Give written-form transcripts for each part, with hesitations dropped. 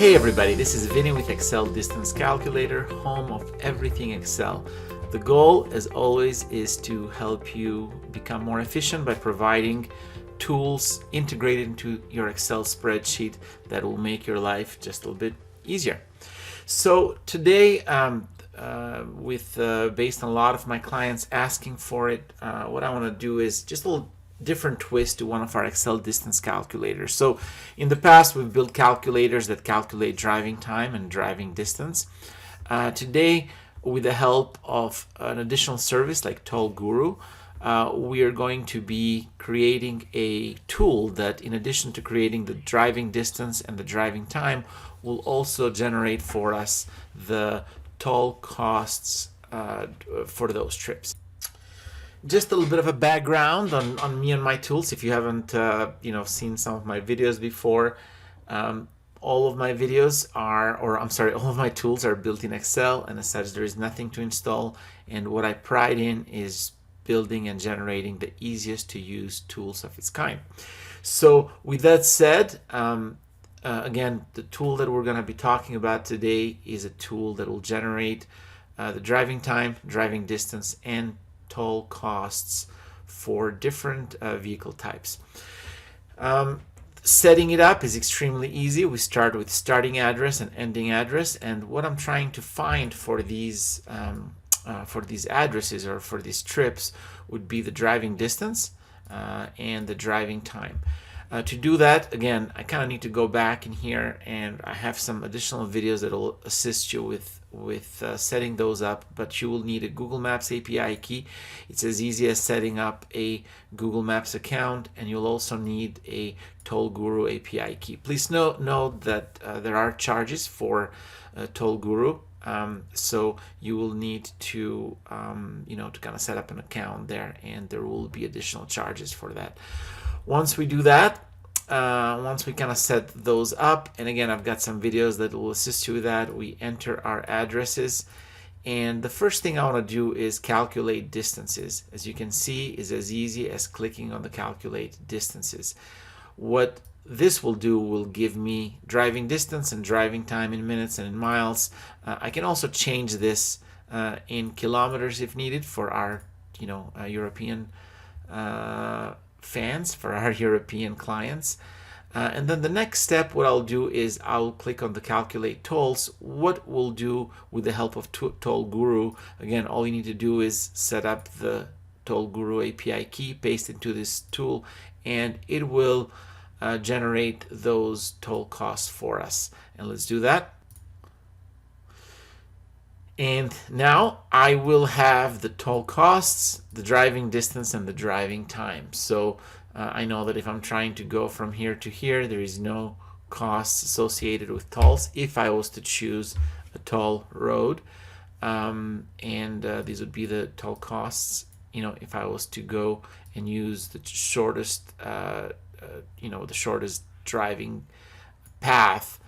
Hey everybody, this is Vinny with Excel Distance Calculator, home of everything Excel. The goal, as always, is to help you become more efficient by providing tools integrated into your Excel spreadsheet that will make your life just a little bit easier. So today, based on a lot of my clients asking for it, what I want to do is just a little different twist to one of our Excel distance calculators. So in the past, we've built calculators that calculate driving time and driving distance. Today, with the help of an additional service like Toll Guru, we are going to be creating a tool that, in addition to creating the driving distance and the driving time, will also generate for us the toll costs for those trips. Just a little bit of a background on me and my tools. If you haven't seen some of my videos before, all of my videos are, all of my tools are built in Excel, and as such there is nothing to install. And what I pride in is building and generating the easiest to use tools of its kind. So with that said, again, the tool that we're going to be talking about today is a tool that will generate the driving time, driving distance, and toll costs for different vehicle types. Setting it up is extremely easy. We start with starting address and ending address, and what I'm trying to find for these addresses or for these trips would be the driving distance and the driving time. To do that, again, I kind of need to go back in here, and I have some additional videos that will assist you with setting those up, but you will need a Google Maps API key. It's as easy as setting up a Google Maps account, and you'll also need a Toll Guru API key. Please note that there are charges for Toll Guru, so you will need to to kind of set up an account there, and there will be additional charges for that. Once we do that, once we kind of set those up, and again, I've got some videos that will assist you with that, we enter our addresses, and the first thing I want to do is calculate distances. As you can see, is as easy as clicking on the calculate distances. What this will do will give me driving distance and driving time in minutes and in miles. I can also change this in kilometers if needed for our European fans, for our European clients. And then the next step, what I'll do is I'll click on the calculate tolls. What we'll do with the help of Toll Guru, again, all you need to do is set up the Toll Guru API key, paste into this tool, and it will generate those toll costs for us. And let's do that. And now I will have the toll costs, the driving distance, and the driving time. So I know that if I'm trying to go from here to here, there is no costs associated with tolls if I was to choose a toll road. These would be the toll costs, if I was to go and use the shortest, the shortest driving path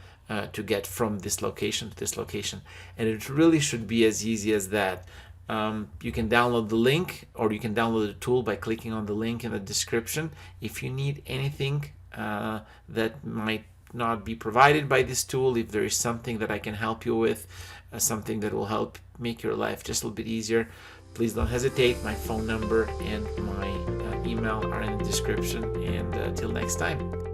to get from this location to this location. And it really should be as easy as that. You can download the link, or you can download the tool by clicking on the link in the description. If you need anything that might not be provided by this tool, if there is something that I can help you with, something that will help make your life just a little bit easier, please don't hesitate. My phone number and my email are in the description. And till next time.